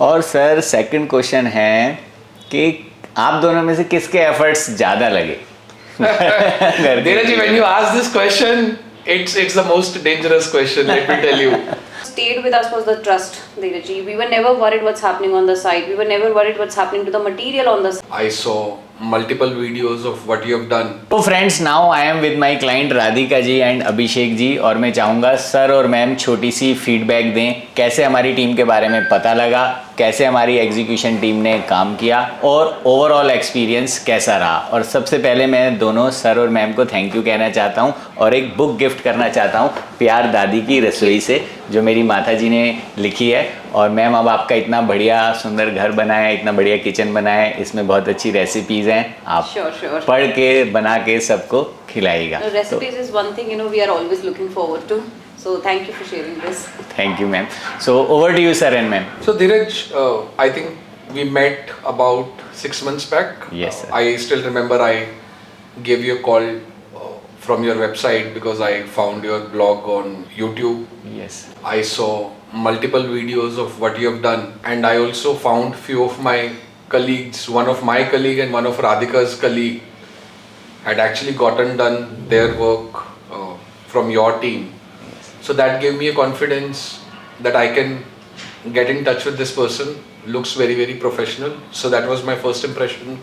और sir second question है कि आप दोनों में से किसके एफर्ट्स ज़्यादा लगे? Dheeraj, when you ask this question, it's the most dangerous question, let me tell you. Stayed with us was the trust, Dheeraj. We were never worried what's happening on the site. We were never worried what's happening to the material on the site. I saw multiple videos of what you have done. तो friends now I am with my client Radhika ji and Abhishek ji, और मैं चाहूँगा sir और ma'am छोटी सी feedback दें, कैसे हमारी team के बारे में पता लगा, कैसे हमारी एग्जीक्यूशन टीम ने काम किया और ओवरऑल एक्सपीरियंस कैसा रहा। और सबसे पहले मैं दोनों सर और मैम को थैंक यू कहना चाहता हूँ और एक बुक गिफ्ट करना चाहता हूँ प्यार दादी की रसोई से, जो मेरी माता जी ने लिखी है। और मैम अब आपका इतना बढ़िया सुंदर घर बनाया है, इतना बढ़िया किचन बनाया है, इसमें बहुत अच्छी रेसिपीज़ हैं, आप Sure. पढ़ के बना के सबको खिलाएगा। Recipes is one thing, we are always looking forward to. So thank you for sharing this. Thank you ma'am. So over to you sir and ma'am. So Dheeraj, I think we met about 6 months back. Yes, sir. I still remember I gave you a call from your website because I found your blog on YouTube. Yes I saw multiple videos of what you have done, and I also found few of my colleagues, one of my colleague and one of Radhika's colleague had actually gotten done their work from your team. So that gave me a confidence that I can get in touch with this person. Looks very, very professional. So that was my first impression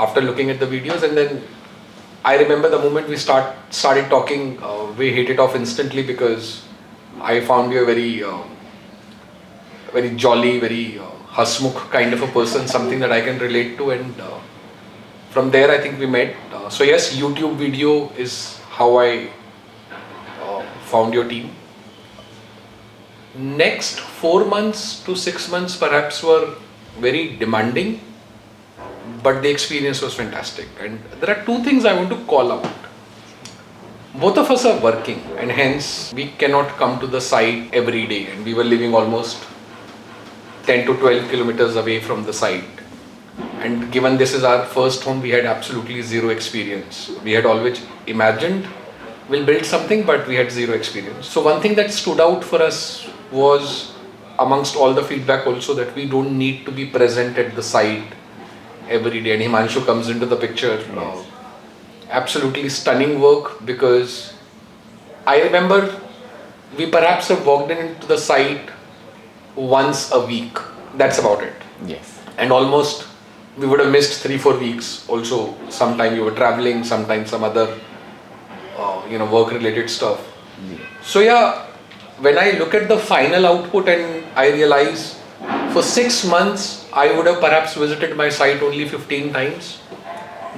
after looking at the videos. And then I remember the moment we started talking, we hit it off instantly because I found you a very jolly, very hasmukh kind of a person, something that I can relate to, and from there I think we met. So yes, YouTube video is how I found your team. Next 4 months to 6 months perhaps were very demanding, but the experience was fantastic. And there are two things I want to call out. Both of us are working, and hence we cannot come to the site every day, and we were living almost 10 to 12 kilometers away from the site. And given this is our first home, we had absolutely zero experience. We had always imagined we'll build something, but we had zero experience. So one thing that stood out for us was, amongst all the feedback also, that we don't need to be present at the site every day. And Himanshu comes into the picture. Yes. Absolutely stunning work, because I remember we perhaps have walked into the site once a week. That's about it. Yes And almost we would have missed 3-4 weeks. Also, sometime you were traveling, sometimes some other work related stuff. So yeah, when I look at the final output and I realize for 6 months I would have perhaps visited my site only 15 times.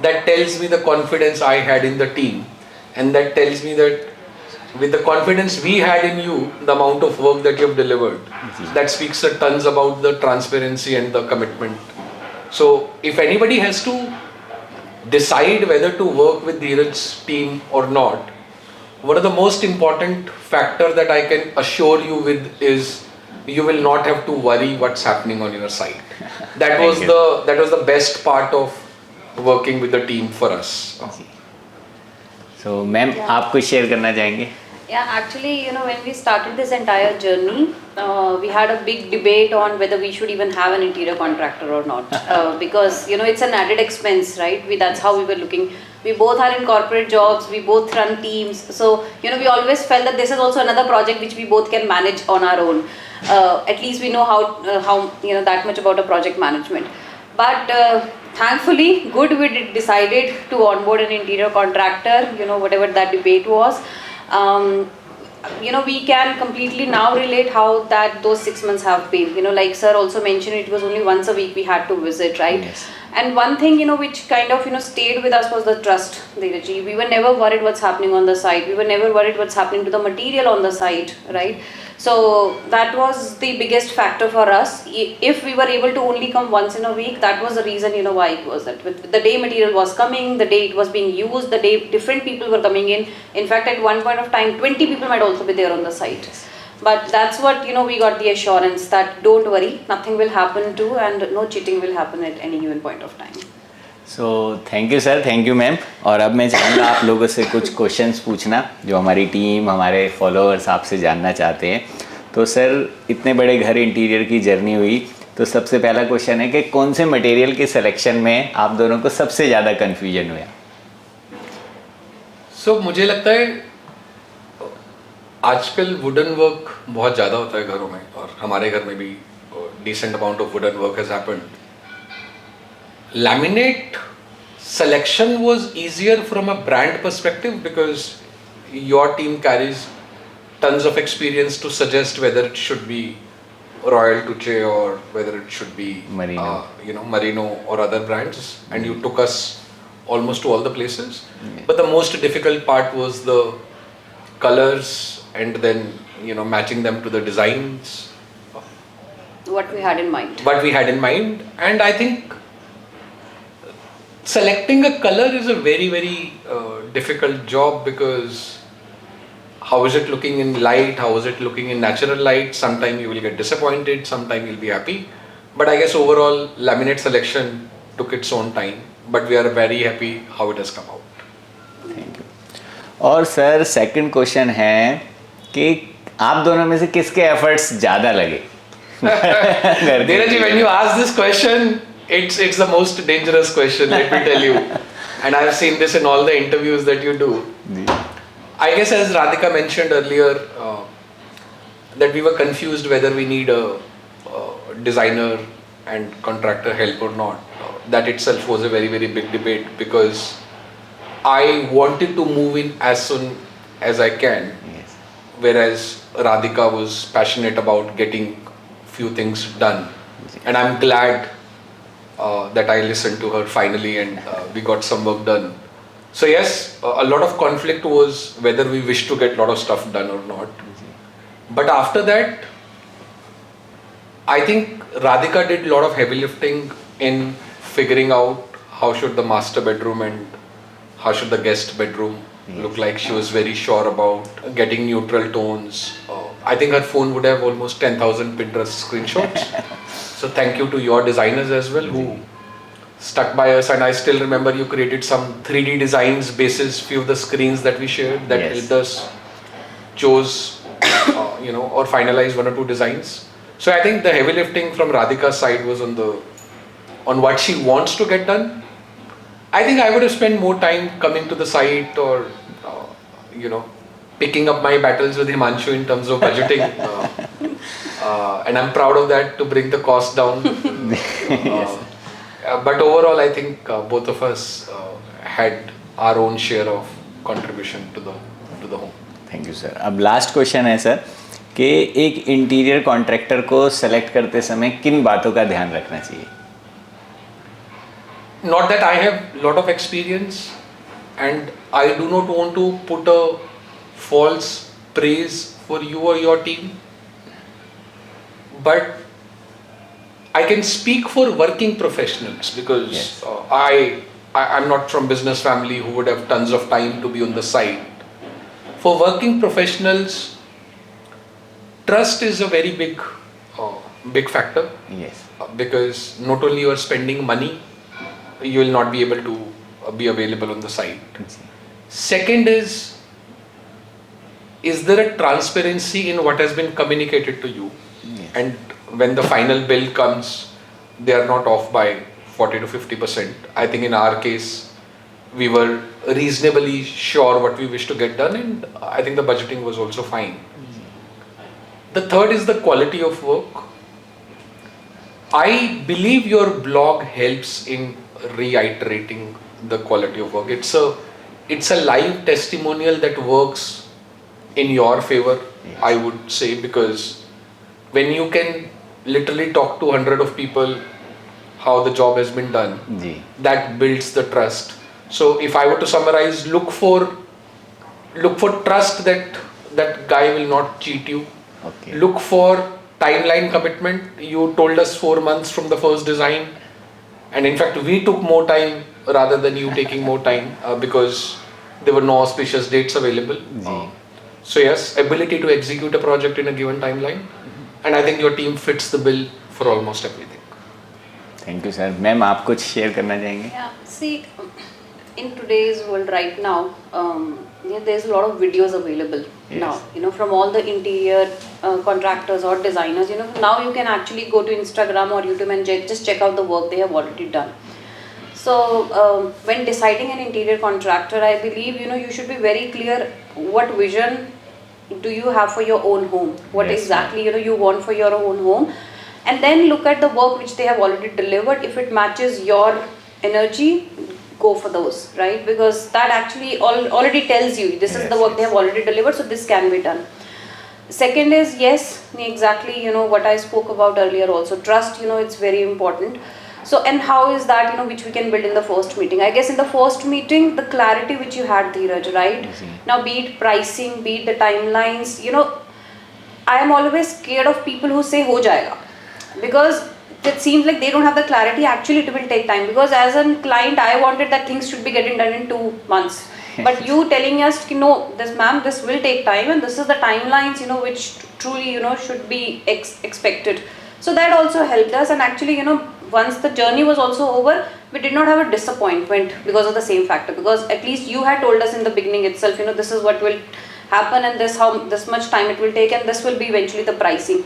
That tells me the confidence I had in the team, and that tells me that with the confidence we had in you, the amount of work that you have delivered, that speaks a tons about the transparency and the commitment. So if anybody has to decide whether to work with Dheeraj's team or not, one of the most important factor that I can assure you with is you will not have to worry what's happening on your site. That was the best part of working with the team for us. So ma'am आप कुछ share करना चाहेंगे? Yeah, actually, when we started this entire journey, we had a big debate on whether we should even have an interior contractor or not. Because, it's an added expense, right? That's how we were looking. We both are in corporate jobs, we both run teams. So, we always felt that this is also another project which we both can manage on our own. At least we know how that much about a project management. But thankfully, we decided to onboard an interior contractor, whatever that debate was. We can completely now relate how those 6 months have been. Like sir also mentioned, it was only once a week we had to visit, right? Yes. And one thing, which kind of, stayed with us was the trust, Dheeraj. We were never worried what's happening on the site. We were never worried what's happening to the material on the site, right? So that was the biggest factor for us. If we were able to only come once in a week, that was the reason, why it was that. With the day material was coming, the day it was being used, the day different people were coming in. In fact, at one point of time, 20 people might also be there on the site. But that's what, we got the assurance that don't worry, nothing will happen to, and no cheating will happen at any given point of time. So thank you sir, thank you ma'am. और अब मैं चाहूँगा आप लोगों से कुछ questions पूछना जो हमारी टीम, हमारे फॉलोअर्स आपसे जानना चाहते हैं। तो सर इतने बड़े घर इंटीरियर की जर्नी हुई, तो सबसे पहला क्वेश्चन है कि कौन से मटेरियल के सिलेक्शन में आप दोनों को सबसे ज़्यादा कन्फ्यूजन हुआ? सो मुझे लगता है आजकल वुडन वर्क बहुत ज़्यादा होता है घरों में, और हमारे घर में भी decent amount of wooden work has happened. Laminate selection was easier from a brand perspective because your team carries tons of experience to suggest whether it should be Royal Tuche or whether it should be Merino. Merino or other brands, and you took us almost to all the places. But the most difficult part was the colors and then matching them to the designs. What we had in mind. What we had in mind, and I think selecting a color is a very very difficult job, because how is it looking in light, how is it looking in natural light? Sometime you will get disappointed, sometime you'll be happy. But I guess overall laminate selection took its own time, but we are very happy how it has come out. Thank you. और sir second question है कि आप दोनों में से किसके efforts ज़्यादा लगे? Dheeraj, when you ask this question, it's the most dangerous question, let me tell you. And I have seen this in all the interviews that you do. I guess as Radhika mentioned earlier, that we were confused whether we need a designer and contractor help or not. That itself was a very very big debate, because I wanted to move in as soon as I can, Yes. whereas Radhika was passionate about getting few things done, and I'm glad that I listened to her finally, and we got some work done. So yes, a lot of conflict was whether we wish to get a lot of stuff done or not. But after that, I think Radhika did a lot of heavy lifting in figuring out how should the master bedroom and how should the guest bedroom look like. She was very sure about getting neutral tones. I think her phone would have almost 10,000 Pinterest screenshots. So thank you to your designers as well who stuck by us, and I still remember you created some 3D designs basis few of the screens that we shared that Yes. helped us chose or finalize one or two designs. So I think the heavy lifting from Radhika's side was on what she wants to get done. I think I would have spent more time coming to the site or picking up my battles with Himanshu in terms of budgeting. And I'm proud of that, to bring the cost down. But overall, I think both of us had our own share of contribution to the home. Thank you sir. अब last question है sir कि एक interior contractor को select करते समय किन बातों का ध्यान रखना चाहिए? Not that I have lot of experience, and I do not want to put a false praise for you or your team, but I can speak for working professionals, because Yes. I'm not from business family who would have tons of time to be on the site. For working professionals, trust is a very big factor, Yes. because not only you are spending money, you will not be able to be available on the site. Second is there a transparency in what has been communicated to you? Yes. And when the final bill comes, they are not off by 40 to 50%. I think in our case, we were reasonably sure what we wish to get done, and I think the budgeting was also fine. The third is the quality of work. I believe your blog helps in reiterating the quality of work. It's a live testimonial that works in your favor, Yes. I would say, because when you can literally talk to 100 of people how the job has been done, ji. that builds the trust. So if I were to summarize, look for trust that guy will not cheat you. Okay. Look for timeline commitment. You told us 4 months from the first design, and in fact we took more time rather than you taking more time, because there were no auspicious dates available. Ji. So yes, ability to execute a project in a given timeline, and I think your team fits the bill for almost everything. Thank you sir. Ma'am आप कुछ share करना चाहेंगे? Yeah, see, in today's world right now, there's a lot of videos available Yes. now, from all the interior contractors or designers, you know, now you can actually go to Instagram or YouTube and just check out the work they have already done. So when deciding an interior contractor, I believe, you know, you should be very clear what vision do you have for your own home, what Yes, exactly, you know, you want for your own home, and then look at the work which they have already delivered. If it matches your energy, go for those, right? Because that actually already tells you this is Yes, the work they yes. have already delivered, so this can be done. Second is, yes, exactly, you know, what I spoke about earlier also, trust, you know, it's very important. So, and how is that, you know, which we can build in the first meeting? I guess in the first meeting, the clarity which you had, Dheeraj, right? Easy. Now, be it pricing, be it the timelines, you know, I am always scared of people who say ho jayega, because it seems like they don't have the clarity. Actually, it will take time, because as a client, I wanted that things should be getting done in 2 months. But you telling us, ki, no, this ma'am, this will take time, and this is the timelines, you know, which truly, you know, should be expected. So that also helped us, and actually, you know, once the journey was also over, we did not have a disappointment because of the same factor, because at least you had told us in the beginning itself, you know, this is what will happen, and this much time it will take, and this will be eventually the pricing.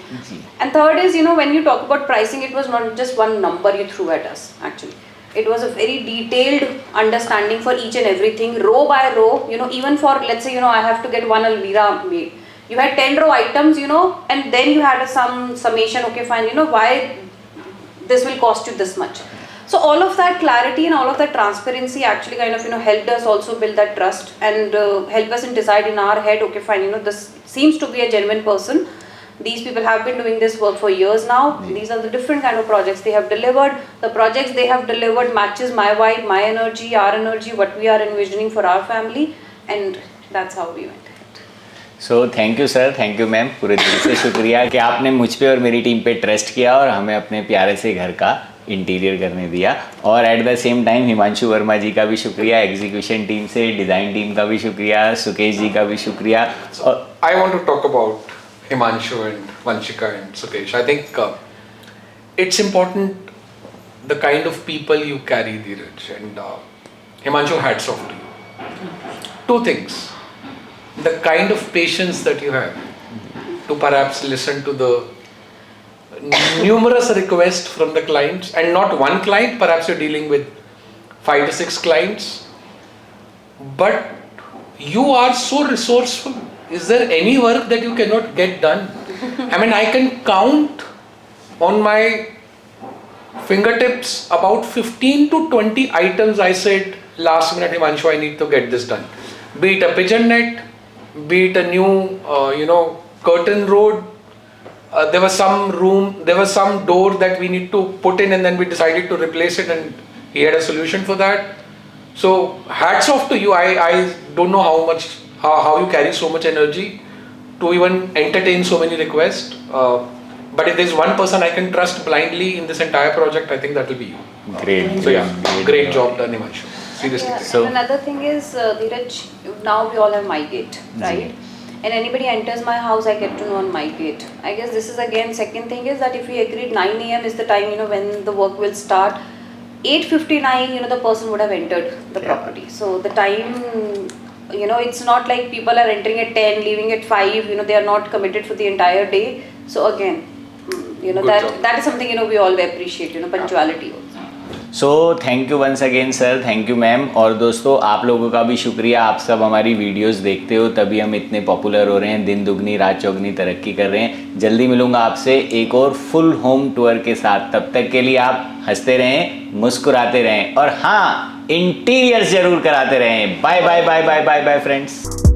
And third is, you know, when you talk about pricing, it was not just one number you threw at us. Actually, it was a very detailed understanding for each and everything, row by row, you know. Even for, let's say, you know, I have to get one Almira made, you had 10 row items, you know, and then you had some summation. Okay, fine, you know, why this will cost you this much. So all of that clarity and all of that transparency actually kind of, you know, helped us also build that trust, and help us in decide in our head, okay fine, you know, this seems to be a genuine person. These people have been doing this work for years now. These are the different kind of projects they have delivered. The projects they have delivered matches my vibe, my energy, our energy, what we are envisioning for our family, and that's how we went. So thank you sir, thank you ma'am, पूरे दिल से शुक्रिया कि आपने मुझ पे और मेरी टीम पे ट्रस्ट किया और हमें अपने प्यारे से घर का इंटीरियर करने दिया. और at the same time Himanshu Verma ji का भी शुक्रिया, एग्जीक्यूशन टीम से, डिज़ाइन टीम का भी शुक्रिया, सुकेश जी का भी शुक्रिया. और I want to talk about Himanshu and Vanshika and Sukesh. I think it's important the kind of people you carry, Dheeraj, and Himanshu, hats off to you. Two things. The kind of patience that you have to perhaps listen to the numerous requests from the clients, and not one client, perhaps you're dealing with 5 to 6 clients, but you are so resourceful. Is there any work that you cannot get done? I mean, I can count on my fingertips about 15 to 20 items I said last minute, Himanshu, I need to get this done. Be it a pigeon net, be it a new, you know, curtain rod. There was some room, there was some door that we need to put in, and then we decided to replace it, and he had a solution for that. So hats off to you. I don't know how you carry so much energy to even entertain so many requests. But if there's one person I can trust blindly in this entire project, I think that will be you. great. So yeah, great job done, Himanshu. Seriously. Yeah, So- and another thing is, Dheeraj, now we all have MyGate, right? And anybody enters my house, I get to know on MyGate. I guess this is again, second thing is that if we agreed 9 a.m. is the time, you know, when the work will start, 8:59, you know, the person would have entered the property. So the time, you know, it's not like people are entering at 10, leaving at 5, you know, they are not committed for the entire day. So again, you know, Good job. that is something, you know, we all appreciate, you know, punctuality also. So thank you once again sir, thank you ma'am. और दोस्तों, आप लोगों का भी शुक्रिया. आप सब हमारी वीडियोस देखते हो, तभी हम इतने पॉपुलर हो रहे हैं, दिन दुगनी रात चौगनी तरक्की कर रहे हैं. जल्दी मिलूंगा आपसे एक और फुल होम टूर के साथ. तब तक के लिए आप हंसते रहें, मुस्कुराते रहें, और हाँ, इंटीरियर्स जरूर कराते रहें. Bye bye bye bye bye bye friends.